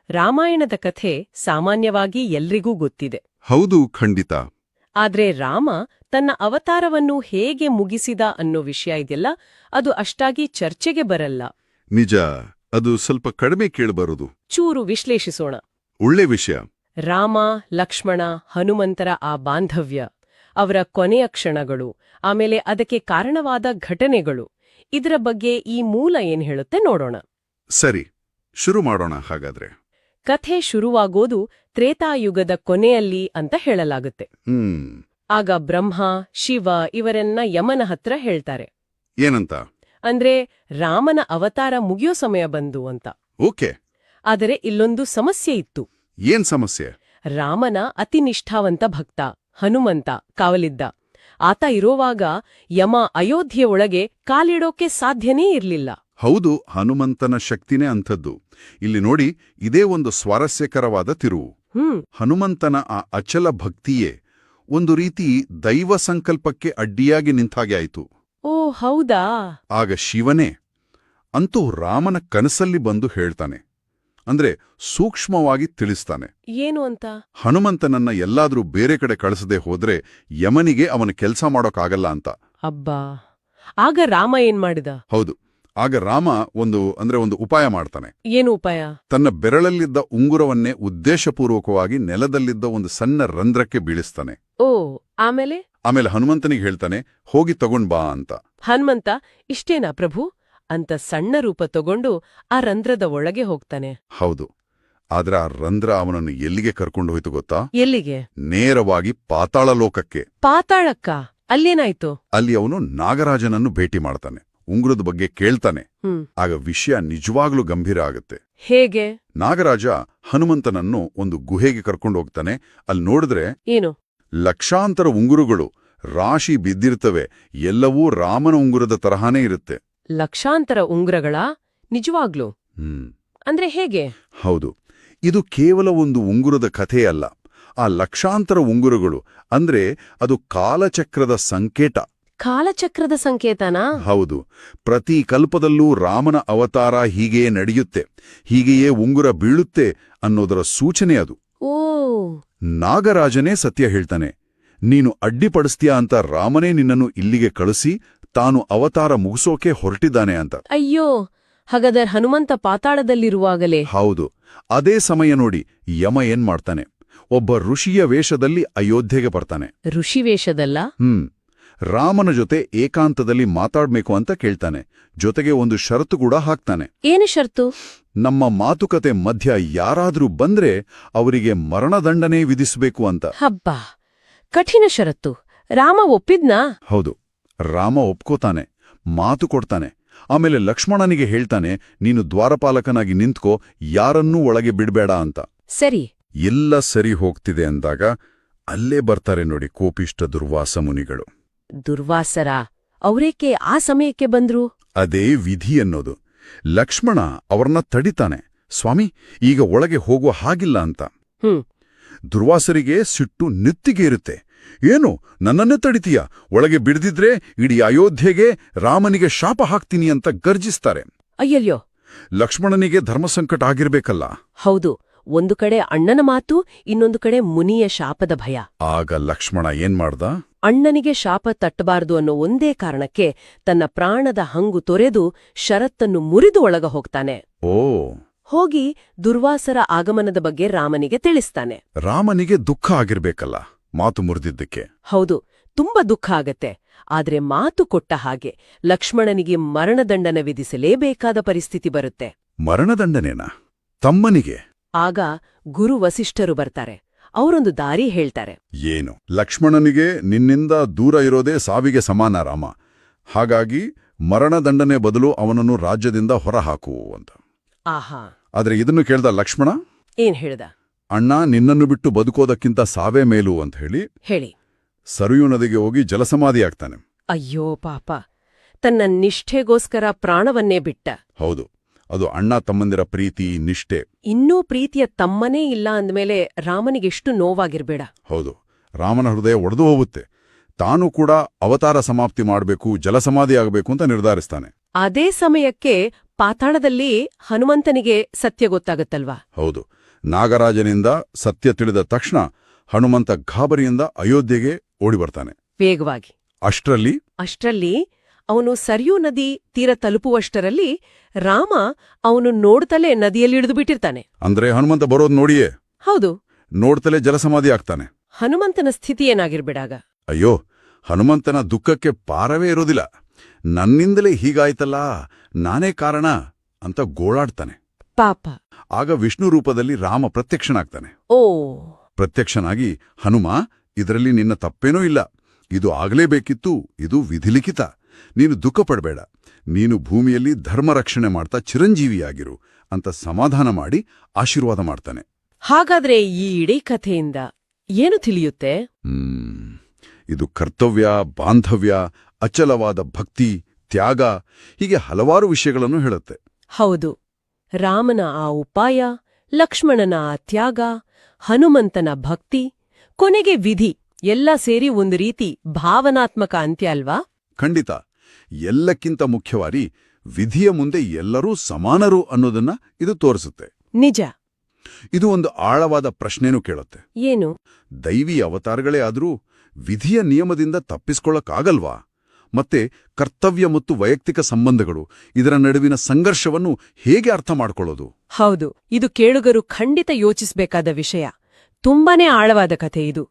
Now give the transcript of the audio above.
ರಾಮಾಯಣದ ಕಥೆ ಸಾಮಾನ್ಯವಾಗಿ ಎಲ್ರಿಗೂ ಗೊತ್ತಿದೆ. ಹೌದು, ಖಂಡಿತ. ಆದ್ರೆ ರಾಮ ತನ್ನ ಅವತಾರವನ್ನು ಹೇಗೆ ಮುಗಿಸಿದ ಅನ್ನೋ ವಿಷಯ ಇದೆಯಲ್ಲ, ಅದು ಅಷ್ಟಾಗಿ ಚರ್ಚೆಗೆ ಬರಲ್ಲ. ನಿಜ, ಅದು ಸ್ವಲ್ಪ ಕಡಿಮೆ ಕೇಳಬರುದು. ಚೂರು ವಿಶ್ಲೇಷಿಸೋಣ. ಒಳ್ಳೆ ವಿಷಯ. ರಾಮ, ಲಕ್ಷ್ಮಣ, ಹನುಮಂತರ ಆ ಬಾಂಧವ್ಯ, ಅವರ ಕೊನೆಯ ಕ್ಷಣಗಳು, ಆಮೇಲೆ ಅದಕ್ಕೆ ಕಾರಣವಾದ ಘಟನೆಗಳು, ಇದರ ಬಗ್ಗೆ ಈ ಮೂಲ ಏನ್ ಹೇಳುತ್ತೆ ನೋಡೋಣ. ಸರಿ, ಶುರು ಮಾಡೋಣ ಹಾಗಾದ್ರೆ. ಕಥೆ ಶುರುವಾಗೋದು ತ್ರೇತಾಯುಗದ ಕೊನೆಯಲ್ಲಿ ಅಂತ ಹೇಳಲಾಗುತ್ತೆ. ಆಗ ಬ್ರಹ್ಮ, ಶಿವ ಇವರೆನ್ನ ಯಮನ ಹತ್ರ ಹೇಳ್ತಾರೆ. ಏನಂತ? ಅಂದ್ರೆ ರಾಮನ ಅವತಾರ ಮುಗಿಯೋ ಸಮಯ ಬಂದು ಅಂತ. ಓಕೆ. ಆದರೆ ಇಲ್ಲೊಂದು ಸಮಸ್ಯೆ ಇತ್ತು. ಏನ್ ಸಮಸ್ಯೆ? ರಾಮನ ಅತಿ ನಿಷ್ಠಾವಂತ ಭಕ್ತ ಹನುಮಂತ ಕಾವಲಿದ್ದ. ಆತ ಇರೋವಾಗ ಯಮ ಅಯೋಧ್ಯೆ ಒಳಗೆ ಕಾಲಿಡೋಕೆ ಸಾಧ್ಯನೇ ಇರ್ಲಿಲ್ಲ. ಹೌದು, ಹನುಮಂತನ ಶಕ್ತಿನೇ ಅಂಥದ್ದು. ಇಲ್ಲಿ ನೋಡಿ, ಇದೇ ಒಂದು ಸ್ವಾರಸ್ಯಕರವಾದ ತಿರುವು. ಹನುಮಂತನ ಆ ಅಚಲ ಭಕ್ತಿಯೇ ಒಂದು ರೀತಿ ದೈವ ಸಂಕಲ್ಪಕ್ಕೆ ಅಡ್ಡಿಯಾಗಿ ನಿಂತಾಗೆ ಆಯಿತು. ಓ ಹೌದಾ? ಆಗ ಶಿವನೇ ಅಂತೂ ರಾಮನ ಕನಸಲ್ಲಿ ಬಂದು ಹೇಳ್ತಾನೆ. ಅಂದ್ರೆ ಸೂಕ್ಷ್ಮವಾಗಿ ತಿಳಿಸ್ತಾನೆ. ಏನು ಅಂತ? ಹನುಮಂತನನ್ನ ಎಲ್ಲಾದ್ರೂ ಬೇರೆ ಕಡೆ ಕಳಿಸದೆ ಹೋದ್ರೆ ಯಮನಿಗೆ ಅವನ ಕೆಲ್ಸ ಮಾಡೋಕ್ಕಾಗಲ್ಲ ಅಂತ. ಅಬ್ಬಾ, ಆಗ ರಾಮ ಏನ್ ಮಾಡಿದ? ಹೌದು, ಆಗ ರಾಮ ಒಂದು ಉಪಾಯ ಮಾಡ್ತಾನೆ. ಏನು ಉಪಾಯ? ತನ್ನ ಬೆರಳಲ್ಲಿದ್ದ ಉಂಗುರವನ್ನೇ ಉದ್ದೇಶಪೂರ್ವಕವಾಗಿ ನೆಲದಲ್ಲಿದ್ದ ಒಂದು ಸಣ್ಣ ರಂಧ್ರಕ್ಕೆ ಬೀಳಿಸ್ತಾನೆ. ಓ, ಆಮೇಲೆ ಹನುಮಂತನಿಗೆ ಹೇಳ್ತಾನೆ, ಹೋಗಿ ತಗೊಂಡ್ ಬಾ ಅಂತ. ಹನುಮಂತ ಇಷ್ಟೇನಾ ಪ್ರಭು ಅಂತ ಸಣ್ಣ ರೂಪ ತಗೊಂಡು ಆ ರಂಧ್ರದ ಒಳಗೆ ಹೋಗ್ತಾನೆ. ಹೌದು, ಆದ್ರೆ ಆ ರಂಧ್ರ ಅವನನ್ನು ಎಲ್ಲಿಗೆ ಕರ್ಕೊಂಡು ಹೋಯ್ತು ಗೊತ್ತಾ? ಎಲ್ಲಿಗೆ? ನೇರವಾಗಿ ಪಾತಾಳ ಲೋಕಕ್ಕೆ. ಪಾತಾಳಕ್ಕ? ಅಲ್ಲೇನಾಯ್ತು? ಅಲ್ಲಿ ಅವನು ನಾಗರಾಜನನ್ನು ಭೇಟಿ ಮಾಡ್ತಾನೆ. ಉಂಗುರದ ಬಗ್ಗೆ ಕೇಳ್ತಾನೆ. ಆಗ ವಿಷಯ ನಿಜವಾಗ್ಲೂ ಗಂಭೀರ ಆಗುತ್ತೆ. ಹೇಗೆ? ನಾಗರಾಜ ಹನುಮಂತನನ್ನು ಒಂದು ಗುಹೆಗೆ ಕರ್ಕೊಂಡು ಹೋಗ್ತಾನೆ. ಅಲ್ಲಿ ನೋಡಿದ್ರೆ ಏನು? ಲಕ್ಷಾಂತರ ಉಂಗುರುಗಳು ರಾಶಿ ಬಿದ್ದಿರ್ತವೆ. ಎಲ್ಲವೂ ರಾಮನ ಉಂಗುರದ ತರಹಾನೇ ಇರುತ್ತೆ. ಲಕ್ಷಾಂತರ ಉಂಗುರಗಳ? ನಿಜವಾಗ್ಲೂ? ಅಂದ್ರೆ ಹೇಗೆ? ಹೌದು, ಇದು ಕೇವಲ ಒಂದು ಉಂಗುರದ ಕಥೆಯಲ್ಲ. ಆ ಲಕ್ಷಾಂತರ ಉಂಗುರಗಳು ಅಂದ್ರೆ ಅದು ಕಾಲಚಕ್ರದ ಸಂಕೇತ. ಕಾಲಚಕ್ರದ ಸಂಕೇತನಾ? ಹೌದು. ಪ್ರತಿ ಕಲ್ಪದಲ್ಲೂ ರಾಮನ ಅವತಾರ ಹೀಗೆಯೇ ನಡೆಯುತ್ತೆ, ಹೀಗೆಯೇ ಉಂಗುರ ಬೀಳುತ್ತೆ ಅನ್ನೋದರ ಸೂಚನೆ ಅದು. ಓ. ನಾಗರಾಜನೇ ಸತ್ಯ ಹೇಳ್ತಾನೆ. ನೀನು ಅಡ್ಡಿಪಡಿಸ್ತೀಯಾ ಅಂತ ರಾಮನೇ ನಿನ್ನನ್ನು ಇಲ್ಲಿಗೆ ಕಳಿಸಿ ತಾನು ಅವತಾರ ಮುಗಿಸೋಕೆ ಹೊರಟಿದ್ದಾನೆ ಅಂತ. ಅಯ್ಯೋ, ಹಾಗಾದರೆ ಹನುಮಂತ ಪಾತಾಳದಲ್ಲಿರುವಾಗಲೇ? ಹೌದು. ಅದೇ ಸಮಯ ನೋಡಿ ಯಮ ಏನ್ ಮಾಡ್ತಾನೆ. ಒಬ್ಬ ಋಷಿಯ ವೇಷದಲ್ಲಿ ಅಯೋಧ್ಯೆಗೆ ಬರ್ತಾನೆ. ಋಷಿ ವೇಷದಲ್ಲ? ರಾಮನ ಜೊತೆ ಏಕಾಂತದಲ್ಲಿ ಮಾತಾಡ್ಬೇಕು ಅಂತ ಕೇಳ್ತಾನೆ. ಜೊತೆಗೆ ಒಂದು ಷರತ್ತು ಕೂಡ ಹಾಕ್ತಾನೆ. ಏನು ಷರತ್ತು? ನಮ್ಮ ಮಾತುಕತೆ ಮಧ್ಯ ಯಾರಾದ್ರೂ ಬಂದ್ರೆ ಅವರಿಗೆ ಮರಣದಂಡನೆ ವಿಧಿಸಬೇಕು ಅಂತ. ಹಬ್ಬ, ಕಠಿಣ ಷರತ್ತು. ರಾಮ ಒಪ್ಪಿದ್ನಾ? ಹೌದು, ರಾಮ ಒಪ್ಕೋತಾನೆ, ಮಾತು ಕೊಡ್ತಾನೆ. ಆಮೇಲೆ ಲಕ್ಷ್ಮಣನಿಗೆ ಹೇಳ್ತಾನೆ, ನೀನು ದ್ವಾರಪಾಲಕನಾಗಿ ನಿಂತ್ಕೋ, ಯಾರನ್ನೂ ಒಳಗೆ ಬಿಡ್ಬೇಡ ಅಂತ. ಸರಿ. ಎಲ್ಲ ಸರಿ ಹೋಗ್ತಿದೆ ಅಂದಾಗ ಅಲ್ಲೇ ಬರ್ತಾರೆ ನೋಡಿ ಕೋಪಿಷ್ಟ ದುರ್ವಾಸ ಮುನಿಗಳು. ದುರ್ವಾಸರ? ಅವರೇಕೆ ಆ ಸಮಯಕ್ಕೆ ಬಂದ್ರು? ಅದೇ ವಿಧಿ ಅನ್ನೋದು. ಲಕ್ಷ್ಮಣ ಅವ್ರನ್ನ ತಡಿತಾನೆ. ಸ್ವಾಮಿ, ಈಗ ಒಳಗೆ ಹೋಗುವ ಹಾಗಿಲ್ಲ ಅಂತ. ದುರ್ವಾಸರಿಗೆ ಸಿಟ್ಟು ನೆತ್ತಿಗೆ ಇರುತ್ತೆ. ಏನು, ನನ್ನನ್ನೇ ತಡಿತೀಯ? ಒಳಗೆ ಬಿಡ್ದಿದ್ರೆ ಇಡೀ ಅಯೋಧ್ಯೆಗೆ ರಾಮನಿಗೆ ಶಾಪ ಹಾಕ್ತೀನಿ ಅಂತ ಗರ್ಜಿಸ್ತಾರೆ. ಅಯ್ಯಯ್ಯೋ. ಲಕ್ಷ್ಮಣನಿಗೆ ಧರ್ಮಸಂಕಟ ಆಗಿರ್ಬೇಕಲ್ಲ. ಹೌದು, ಒಂದು ಕಡೆ ಅಣ್ಣನ ಮಾತು, ಇನ್ನೊಂದು ಕಡೆ ಮುನಿಯ ಶಾಪದ ಭಯ. ಆಗ ಲಕ್ಷ್ಮಣ ಏನ್ ಮಾಡ್ದ? ಅಣ್ಣನಿಗೆ ಶಾಪ ತಟ್ಟಬಾರದು ಅನ್ನೋ ಒಂದೇ ಕಾರಣಕ್ಕೆ ತನ್ನ ಪ್ರಾಣದ ಹಂಗು ತೊರೆದು ಷರತ್ತನ್ನು ಮುರಿದು ಒಳಗ ಹೋಗ್ತಾನೆ. ಓ. ಹೋಗಿ ದುರ್ವಾಸರ ಆಗಮನದ ಬಗ್ಗೆ ರಾಮನಿಗೆ ತಿಳಿಸ್ತಾನೆ. ರಾಮನಿಗೆ ದುಃಖ ಆಗಿರ್ಬೇಕಲ್ಲ ಮಾತು ಮುರಿದಿದ್ದಕ್ಕೆ. ಹೌದು, ತುಂಬಾ ದುಃಖ ಆಗತ್ತೆ. ಆದ್ರೆ ಮಾತು ಕೊಟ್ಟ ಹಾಗೆ ಲಕ್ಷ್ಮಣನಿಗೆ ಮರಣದಂಡನೆ ವಿಧಿಸಲೇಬೇಕಾದ ಪರಿಸ್ಥಿತಿ ಬರುತ್ತೆ. ಮರಣದಂಡನೆನಾ? ತಮ್ಮನಿಗೆ? ಆಗ ಗುರು ವಸಿಷ್ಠರು ಬರ್ತಾರೆ. ಅವರೊಂದು ದಾರಿ ಹೇಳ್ತಾರೆ. ಏನು? ಲಕ್ಷ್ಮಣನಿಗೆ ನಿನ್ನಿಂದ ದೂರ ಇರೋದೇ ಸಾವಿಗೆ ಸಮಾನ ರಾಮ. ಹಾಗಾಗಿ ಮರಣದಂಡನೆ ಬದಲು ಅವನನ್ನು ರಾಜ್ಯದಿಂದ ಹೊರಹಾಕು ಅಂತ. ಆಹಾ. ಆದ್ರೆ ಇದನ್ನು ಕೇಳ್ದ ಲಕ್ಷ್ಮಣ ಏನ್ ಹೇಳ್ದ? ಅಣ್ಣ, ನಿನ್ನನ್ನು ಬಿಟ್ಟು ಬದುಕೋದಕ್ಕಿಂತ ಸಾವೇ ಮೇಲು ಅಂತ ಹೇಳಿ ಸರಯೂ ನದಿಗೆ ಹೋಗಿ ಜಲಸಮಾಧಿಯಾಗ್ತಾನೆ. ಅಯ್ಯೋ ಪಾಪ, ತನ್ನ ನಿಷ್ಠೆಗೋಸ್ಕರ ಪ್ರಾಣವನ್ನೇ ಬಿಟ್ಟ. ಹೌದು, ಅದು ಅಣ್ಣ ತಮ್ಮಂದಿರ ಪ್ರೀತಿ, ನಿಷ್ಠೆ. ಇನ್ನೂ ಪ್ರೀತಿಯ ತಮ್ಮನೇ ಇಲ್ಲ ಅಂದ್ಮೇಲೆ ರಾಮನಿಗೆಷ್ಟು ನೋವಾಗಿರ್ಬೇಡ. ಹೌದು, ರಾಮನ ಹೃದಯ ಒಡೆದು ಹೋಗುತ್ತೆ. ತಾನು ಕೂಡ ಅವತಾರ ಸಮಾಪ್ತಿ ಮಾಡಬೇಕು, ಜಲಸಮಾಧಿಯಾಗಬೇಕು ಅಂತ ನಿರ್ಧರಿಸ್ತಾನೆ. ಅದೇ ಸಮಯಕ್ಕೆ ಪಾತಾಳದಲ್ಲಿ ಹನುಮಂತನಿಗೆ ಸತ್ಯ ಗೊತ್ತಾಗತ್ತಲ್ವಾ? ಹೌದು, ನಾಗರಾಜನಿಂದ ಸತ್ಯ ತಿಳಿದ ತಕ್ಷಣ ಹನುಮಂತ ಗಾಬರಿಯಿಂದ ಅಯೋಧ್ಯೆಗೆ ಓಡಿಬರ್ತಾನೆ. ವೇಗವಾಗಿ. ಅಷ್ಟರಲ್ಲಿ ಅವನು ಸರಿಯೂ ನದಿ ತೀರ ತಲುಪುವಷ್ಟರಲ್ಲಿ ರಾಮ ಅವನು ನೋಡ್ತಲೇ ನದಿಯಲ್ಲಿಳಿದು ಬಿಟ್ಟಿರ್ತಾನೆ. ಅಂದ್ರೆ ಹನುಮಂತ ಬರೋದ್ ನೋಡಿಯೇ ಹೌದು. ನೋಡ್ತಲೇ ಜಲಸಮಾಧಿ ಆಗ್ತಾನೆ. ಹನುಮಂತನ ಸ್ಥಿತಿ ಏನಾಗಿರ್ಬಿಡಾಗ? ಅಯ್ಯೋ, ಹನುಮಂತನ ದುಃಖಕ್ಕೆ ಪಾರವೇ ಇರೋದಿಲ್ಲ. ನನ್ನಿಂದಲೇ ಹೀಗಾಯ್ತಲ್ಲ, ನಾನೇ ಕಾರಣ ಅಂತ ಗೋಳಾಡ್ತಾನೆ. ಪಾಪ. ಆಗ ವಿಷ್ಣು ರೂಪದಲ್ಲಿ ರಾಮ ಪ್ರತ್ಯಕ್ಷನಾಗ್ತಾನೆ. ಓ. ಪ್ರತ್ಯಕ್ಷನಾಗಿ, ಹನುಮ, ಇದರಲ್ಲಿ ನಿನ್ನ ತಪ್ಪೇನೂ ಇಲ್ಲ. ಇದು ಆಗಲೇಬೇಕಿತ್ತು. ಇದು ವಿಧಿಲಿಖಿತ. ನೀನು ದುಃಖ ಪಡಬೇಡ. ನೀನು ಭೂಮಿಯಲ್ಲಿ ಧರ್ಮ ರಕ್ಷಣೆ ಮಾಡ್ತಾ ಚಿರಂಜೀವಿಯಾಗಿರು ಅಂತ ಸಮಾಧಾನ ಮಾಡಿ ಆಶೀರ್ವಾದ ಮಾಡ್ತಾನೆ. ಹಾಗಾದ್ರೆ ಈ ಇಡೀ ಕಥೆಯಿಂದ ಏನು ತಿಳಿಯುತ್ತೆ? ಇದು ಕರ್ತವ್ಯ, ಬಾಂಧವ್ಯ, ಅಚಲವಾದ ಭಕ್ತಿ, ತ್ಯಾಗ, ಹೀಗೆ ಹಲವಾರು ವಿಷಯಗಳನ್ನು ಹೇಳುತ್ತೆ. ಹೌದು. ರಾಮನ ಆ ಉಪಾಯ, ಲಕ್ಷ್ಮಣನ ಆ ತ್ಯಾಗ, ಹನುಮಂತನ ಭಕ್ತಿ, ಕೊನೆಗೆ ವಿಧಿ ಎಲ್ಲ ಸೇರಿ ಒಂದು ರೀತಿ ಭಾವನಾತ್ಮಕ ಅಂತ್ಯ ಅಲ್ವಾ? ಖಂಡಿತ. ಎಲ್ಲಕ್ಕಿಂತ ಮುಖ್ಯವಾಗಿ ವಿಧಿಯ ಮುಂದೆ ಎಲ್ಲರೂ ಸಮಾನರು ಅನ್ನೋದನ್ನ ಇದು ತೋರಿಸುತ್ತೆ. ನಿಜ. ಇದು ಒಂದು ಆಳವಾದ ಪ್ರಶ್ನೆನೂ ಕೇಳುತ್ತೆ. ಏನು? ದೈವಿ ಅವತಾರಗಳೇ ಆದರೂ ವಿಧಿಯ ನಿಯಮದಿಂದ ತಪ್ಪಿಸ್ಕೊಳ್ಳಕ್ಕಾಗಲ್ವಾ? ಮತ್ತೆ ಕರ್ತವ್ಯ ಮತ್ತು ವೈಯಕ್ತಿಕ ಸಂಬಂಧಗಳು, ಇದರ ನಡುವಿನ ಸಂಘರ್ಷವನ್ನು ಹೇಗೆ ಅರ್ಥ ಮಾಡ್ಕೊಳ್ಳೋದು? ಹೌದು, ಇದು ಕೇಳುಗರು ಖಂಡಿತ ಯೋಚಿಸಬೇಕಾದ ವಿಷಯ. ತುಂಬಾನೇ ಆಳವಾದ ಕಥೆ ಇದು.